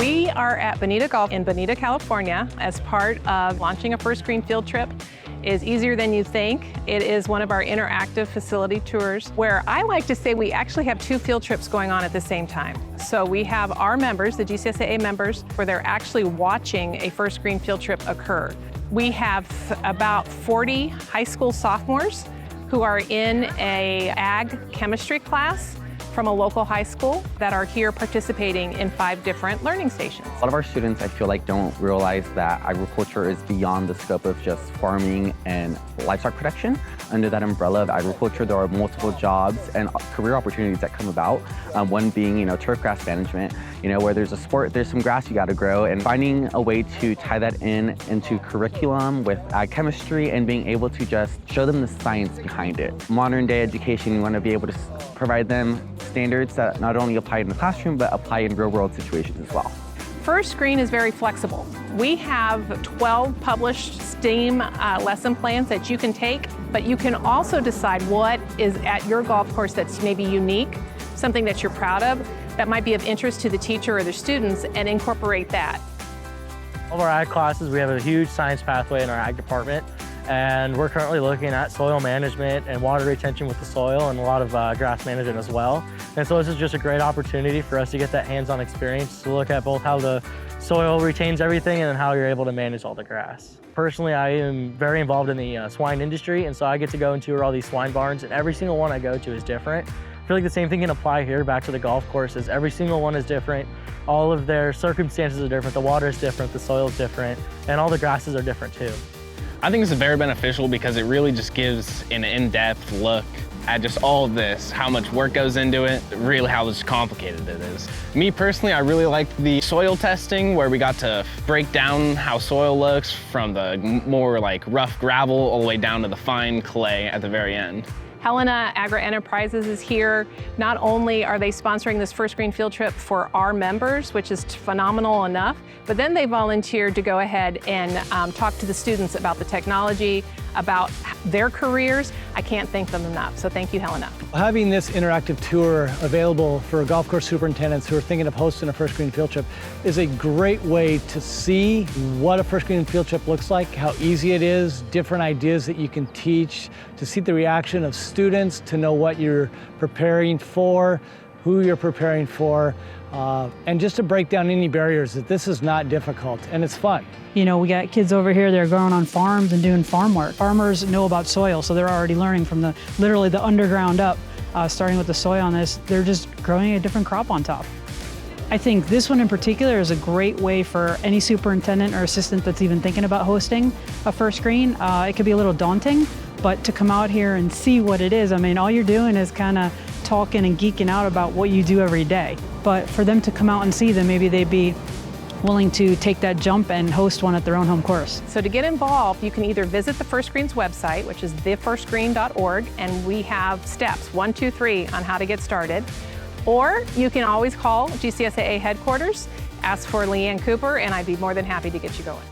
We are at Bonita Golf in Bonita, California as part of launching a first green field trip. It is easier than you think. It is one of our interactive facility tours where I like to say we actually have 2 field trips going on at the same time. So we have our members, the GCSAA members, where they're actually watching a first green field trip occur. We have about 40 high school sophomores who are in a ag chemistry class from a local high school that are here participating in 5 different learning stations. A lot of our students, I feel like, don't realize that agriculture is beyond the scope of just farming and livestock production. Under that umbrella of agriculture, there are multiple jobs and career opportunities that come about. One being, turf grass management, where there's a sport, there's some grass you got to grow, and finding a way to tie that into curriculum with ag chemistry and being able to just show them the science behind it. Modern day education, you want to be able to provide them standards that not only apply in the classroom, but apply in real-world situations as well. First Green is very flexible. We have 12 published STEAM lesson plans that you can take, but you can also decide what is at your golf course that's maybe unique, something that you're proud of, that might be of interest to the teacher or the students, and incorporate that. All of our ag classes, we have a huge science pathway in our ag department, and we're currently looking at soil management and water retention with the soil and a lot of grass management as well. And so this is just a great opportunity for us to get that hands-on experience to look at both how the soil retains everything and then how you're able to manage all the grass. Personally, I am very involved in the swine industry, and so I get to go and tour all these swine barns, and every single one I go to is different. I feel like the same thing can apply here back to the golf courses. Every single one is different. All of their circumstances are different. The water is different, the soil is different, and all the grasses are different too. I think it's very beneficial because it really just gives an in-depth look at just all of this, how much work goes into it, really how complicated it is. Me personally, I really liked the soil testing where we got to break down how soil looks from the more like rough gravel all the way down to the fine clay at the very end. Helena Agri-Enterprises is here. Not only are they sponsoring this first green field trip for our members, which is phenomenal enough, but then they volunteered to go ahead and talk to the students about the technology, about their careers. I can't thank them enough, so thank you, Helena. Having this interactive tour available for golf course superintendents who are thinking of hosting a first green field trip is a great way to see what a first green field trip looks like, how easy it is, different ideas that you can teach, to see the reaction of students, to know what you're preparing for, who you're preparing for, and just to break down any barriers that this is not difficult and it's fun. We got kids over here that are going on farms and doing farm work. Farmers know about soil, so they're already learning from literally the underground up, starting with the soil on this. They're just growing a different crop on top. I think this one in particular is a great way for any superintendent or assistant that's even thinking about hosting a first green. It could be a little daunting, but to come out here and see what it is, all you're doing is kind of talking and geeking out about what you do every day. But for them to come out and see them, maybe they'd be willing to take that jump and host one at their own home course. So to get involved, you can either visit the First Green's website, which is thefirstgreen.org, and we have steps 1, 2, 3 on how to get started. Or you can always call GCSAA headquarters, ask for Leanne Cooper, and I'd be more than happy to get you going.